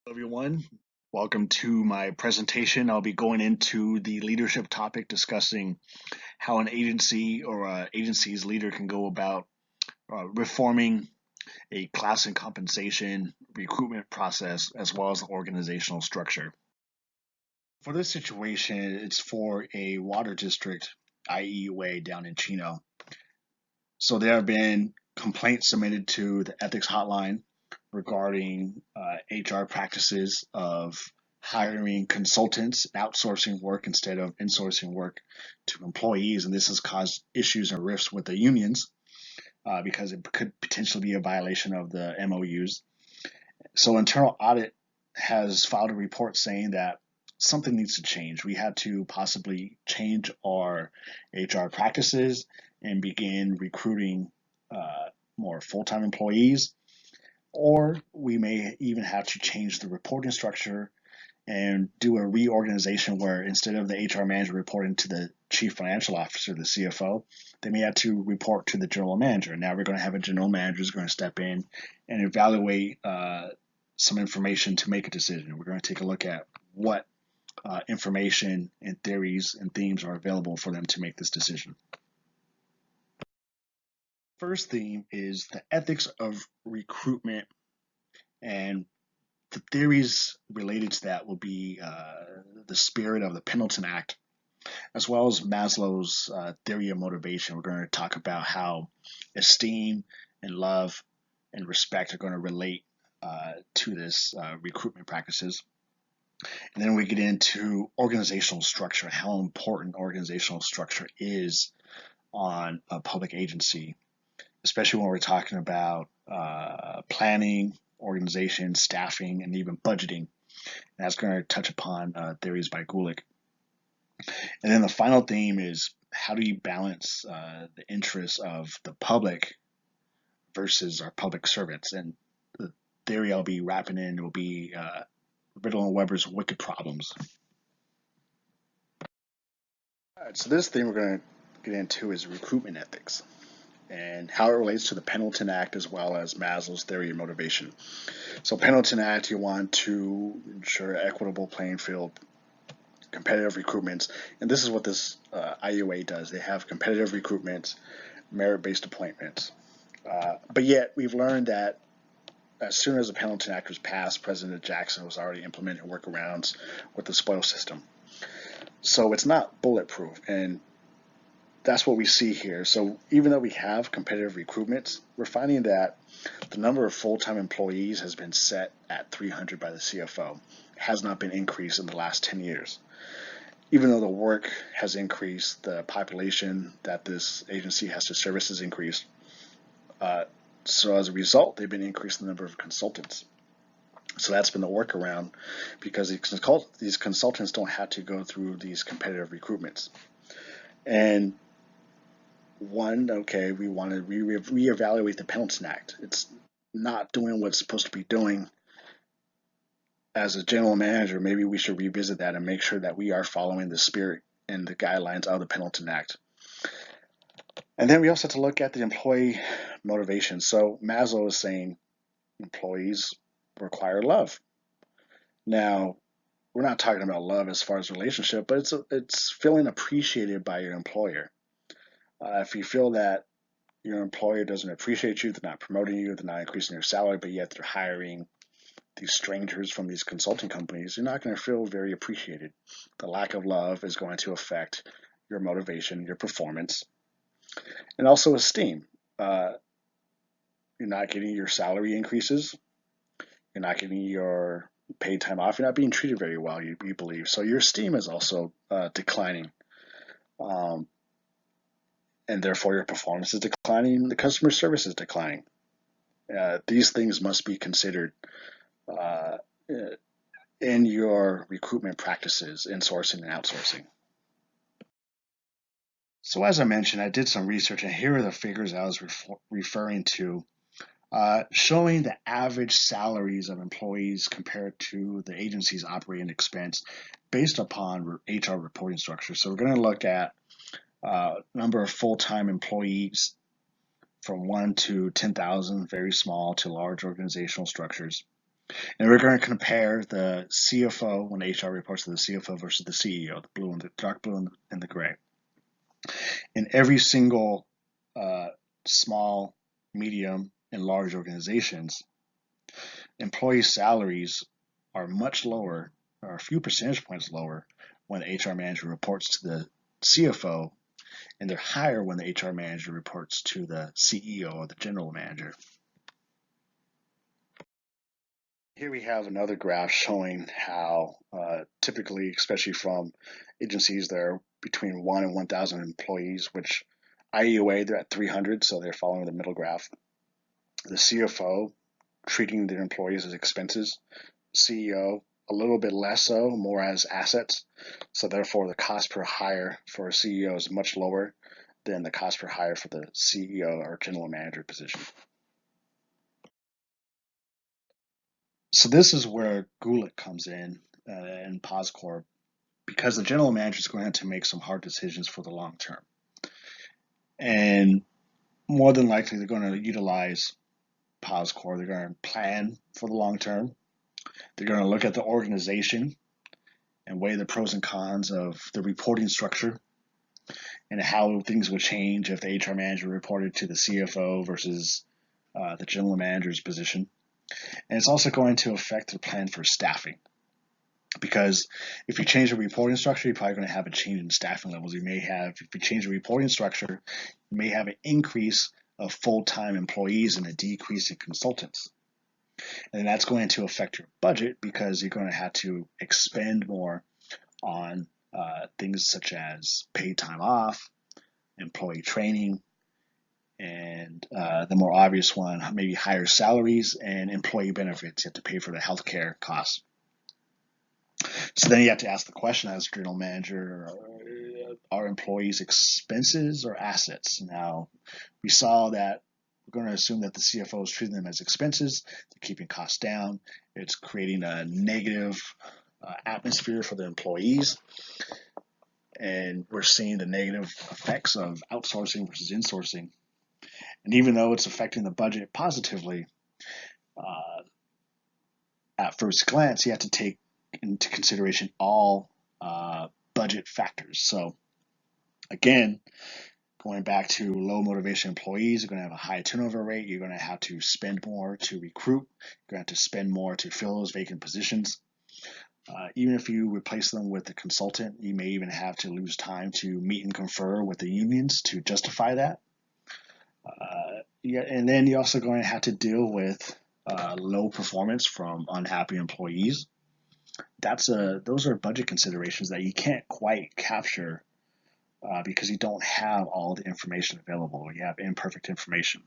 Everyone. Welcome to my presentation. I'll be going into the leadership topic, discussing how an agency or agency's leader can go about reforming a class and compensation recruitment process as well as the organizational structure. For this situation, it's for a water district, i.e., way down in Chino. So there have been complaints submitted to the ethics hotline regarding HR practices of hiring consultants, outsourcing work instead of insourcing work to employees, and this has caused issues and rifts with the unions because it could potentially be a violation of the MOUs. So internal audit has filed a report saying that something needs to change. We had to possibly change our HR practices and begin recruiting more full-time employees, or we may even have to change the reporting structure and do a reorganization where instead of the HR manager reporting to the chief financial officer, the CFO, they may have to report to the general manager. Now we're going to have a general manager who's going to step in and evaluate some information to make a decision. We're going to take a look at what information and theories and themes are available for them to make this decision. First theme is the ethics of recruitment, and the theories related to that will be the spirit of the Pendleton Act, as well as Maslow's theory of motivation. We're going to talk about how esteem and love and respect are going to relate to this recruitment practices. And then we get into organizational structure and how important organizational structure is on a public agency, especially when we're talking about planning, organization, staffing, and even budgeting. And that's going to touch upon theories by Gulick. And then the final theme is how do you balance the interests of the public versus our public servants? And the theory I'll be wrapping in will be Riddle and Weber's wicked problems. All right, so this thing we're going to get into is recruitment ethics and how it relates to the Pendleton Act as well as Maslow's theory of motivation. So Pendleton Act, you want to ensure equitable playing field, competitive recruitments, and this is what this IUA does. They have competitive recruitments, merit-based appointments. But yet we've learned that as soon as the Pendleton Act was passed, President Jackson was already implementing workarounds with the spoil system. So it's not bulletproof, and that's what we see here. So even though we have competitive recruitments, we're finding that the number of full-time employees has been set at 300 by the CFO. It has not been increased in the last 10 years. Even though the work has increased, the population that this agency has to service has increased. So as a result, they've been increasing the number of consultants. So that's been the workaround, because these consultants don't have to go through these competitive recruitments. And okay, we want to reevaluate the Pendleton Act. It's not doing what it's supposed to be doing. As a general manager, maybe we should revisit that and make sure that we are following the spirit and the guidelines of the Pendleton Act. And then we also have to look at the employee motivation. So Maslow is saying employees require love. Now, we're not talking about love as far as relationship, but it's feeling appreciated by your employer. If you feel that your employer doesn't appreciate you, they're not promoting you, they're not increasing your salary, but yet they're hiring these strangers from these consulting companies, you're not going to feel very appreciated. The lack of love is going to affect your motivation, your performance, and also esteem. You're not getting your salary increases. You're not getting your paid time off. You're not being treated very well, you believe. So your esteem is also declining. And therefore your performance is declining, the customer service is declining. These things must be considered in your recruitment practices, in sourcing and outsourcing. So as I mentioned, I did some research, and here are the figures I was referring to, showing the average salaries of employees compared to the agency's operating expense based upon HR reporting structure. So we're going to look at number of full-time employees from 1 to 10,000, very small to large organizational structures. And we're going to compare the CFO when HR reports to the CFO versus the CEO, the blue and the dark blue and the gray. In every single small, medium, and large organizations, employee salaries are much lower, or a few percentage points lower, when the HR manager reports to the CFO, and they're higher when the HR manager reports to the CEO or the general manager. Here we have another graph showing how typically, especially from agencies that are between 1 and 1,000 employees, which IUA, they're at 300, so they're following the middle graph. The CFO treating their employees as expenses, CEO a little bit less so, more as assets. So therefore, the cost per hire for a CEO is much lower than the cost per hire for the CEO or general manager position. So this is where Gulick comes in and PosCorp, because the general manager is going to have to make some hard decisions for the long term. And more than likely, they're going to utilize PosCorp. They're going to plan for the long term. They're going to look at the organization and weigh the pros and cons of the reporting structure and how things would change if the HR manager reported to the CFO versus the general manager's position. And it's also going to affect the plan for staffing. Because if you change the reporting structure, you're probably going to have a change in staffing levels. You may have, if you change the reporting structure, you may have an increase of full-time employees and a decrease in consultants. And that's going to affect your budget because you're going to have to expend more on things such as paid time off, employee training, and the more obvious one, maybe higher salaries and employee benefits. You have to pay for the healthcare costs. So then you have to ask the question as general manager, are employees expenses or assets? Now, we saw that we're going to assume that the CFO is treating them as expenses. They're keeping costs down. It's creating a negative atmosphere for the employees. And we're seeing the negative effects of outsourcing versus insourcing. And even though it's affecting the budget positively, at first glance, you have to take into consideration all budget factors. So again, going back to low motivation employees, you're going to have a high turnover rate. You're going to have to spend more to recruit. You're going to have to spend more to fill those vacant positions. Even if you replace them with a consultant, you may even have to lose time to meet and confer with the unions to justify that. And then you're also going to have to deal with low performance from unhappy employees. Those are budget considerations that you can't quite capture because you don't have all the information available. You have imperfect information.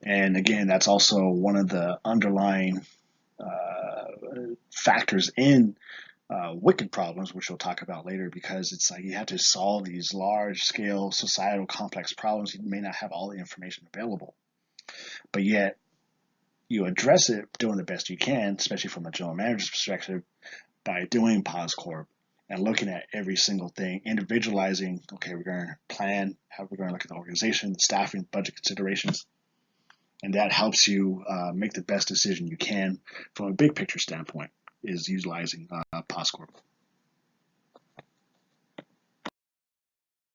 And again, that's also one of the underlying factors in wicked problems, which we'll talk about later, because it's like you have to solve these large scale societal complex problems. You may not have all the information available, but yet you address it doing the best you can, especially from a general manager's perspective, by doing PosCorp and looking at every single thing, individualizing. Okay, we're going to plan how we're going to look at the organization, the staffing, budget considerations, and that helps you make the best decision you can from a big picture standpoint. Is utilizing PosCorp.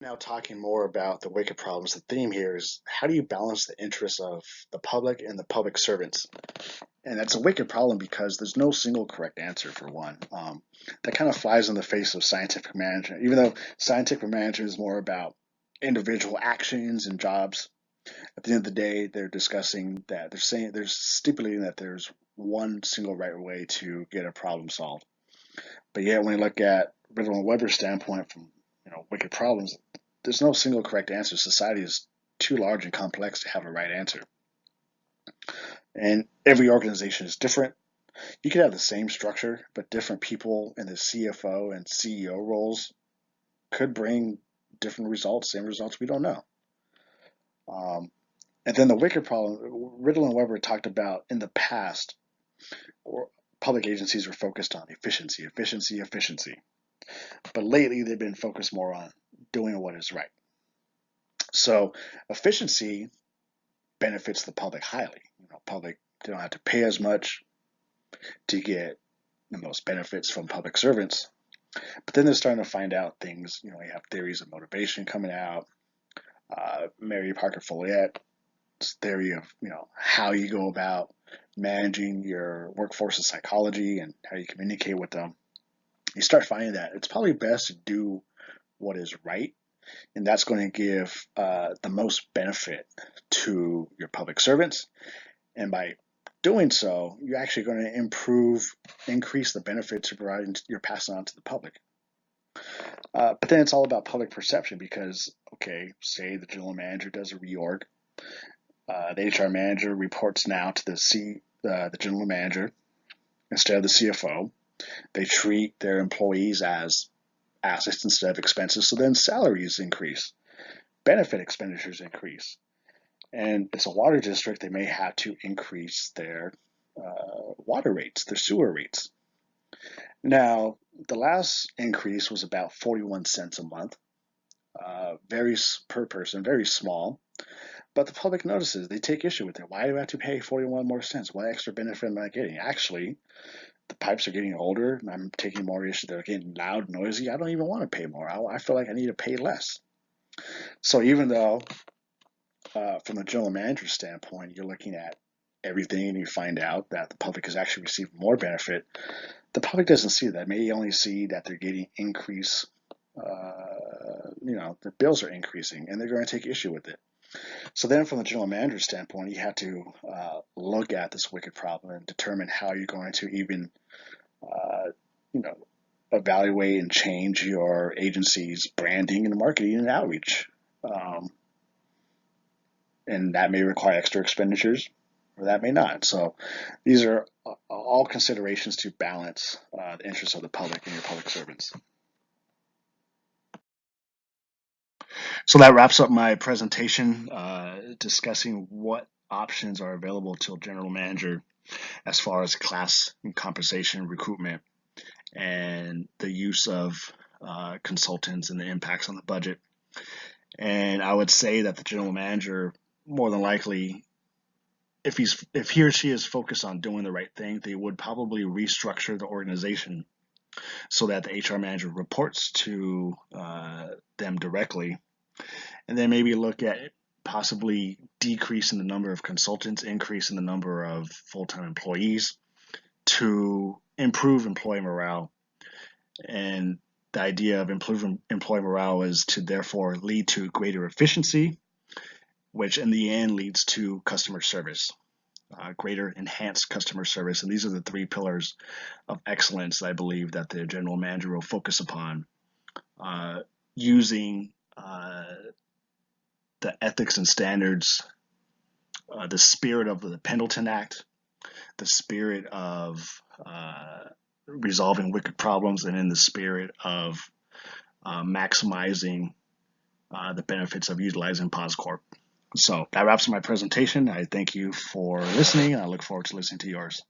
Now, talking more about the wicked problems, the theme here is how do you balance the interests of the public and the public servants? And that's a wicked problem because there's no single correct answer for one. That kind of flies in the face of scientific management, even though scientific management is more about individual actions and jobs. At the end of the day, they're discussing that they're stipulating that there's one single right way to get a problem solved. But yet, when you look at Riddle and Weber's standpoint from wicked problems, there's no single correct answer. Society is too large and complex to have a right answer. And every organization is different. You could have the same structure, but different people in the CFO and CEO roles could bring different results, same results, we don't know. And then the wicked problem, Riddle and Weber talked about in the past, or public agencies were focused on efficiency, efficiency, efficiency. But lately, they've been focused more on doing what is right. So efficiency benefits the public highly. Public They don't have to pay as much to get the most benefits from public servants. But then they're starting to find out things. You have theories of motivation coming out. Mary Parker Follett's theory of how you go about managing your workforce's psychology and how you communicate with them. You start finding that it's probably best to do what is right, and that's going to give the most benefit to your public servants. And by doing so, you're actually going to increase the benefits you're passing on to the public. But then it's all about public perception because, okay, say the general manager does a reorg, the HR manager reports now to the general manager instead of the CFO. They treat their employees as assets instead of expenses, so then salaries increase, benefit expenditures increase. And as a water district, they may have to increase their water rates, their sewer rates. Now, the last increase was about 41 cents a month, per person, very small. But the public notices, they take issue with it. Why do I have to pay 41 more cents? What extra benefit am I getting? Actually, the pipes are getting older, and I'm taking more issues. They're getting loud, noisy. I don't even want to pay more. I feel like I need to pay less. So even though, from a general manager's standpoint, you're looking at everything and you find out that the public has actually received more benefit, the public doesn't see that. May only see that they're getting increase. The bills are increasing, and they're going to take issue with it. So then, from the general manager's standpoint, you have to look at this wicked problem and determine how you're going to even, you know, evaluate and change your agency's branding and marketing and outreach. And that may require extra expenditures, or that may not. So these are all considerations to balance the interests of the public and your public servants. So that wraps up my presentation discussing what options are available to a general manager as far as class and compensation recruitment and the use of consultants and the impacts on the budget. And I would say that the general manager, more than likely, if he or she is focused on doing the right thing, they would probably restructure the organization so that the HR manager reports to them directly, and then maybe look at possibly decreasing the number of consultants, increasing the number of full-time employees to improve employee morale. And the idea of improving employee morale is to therefore lead to greater efficiency, which in the end leads to customer service, greater enhanced customer service. And these are the three pillars of excellence I believe that the general manager will focus upon, using the ethics and standards, the spirit of the Pendleton Act, the spirit of resolving wicked problems, and in the spirit of maximizing the benefits of utilizing PosCorp. So that wraps up my presentation. I thank you for listening, and I look forward to listening to yours.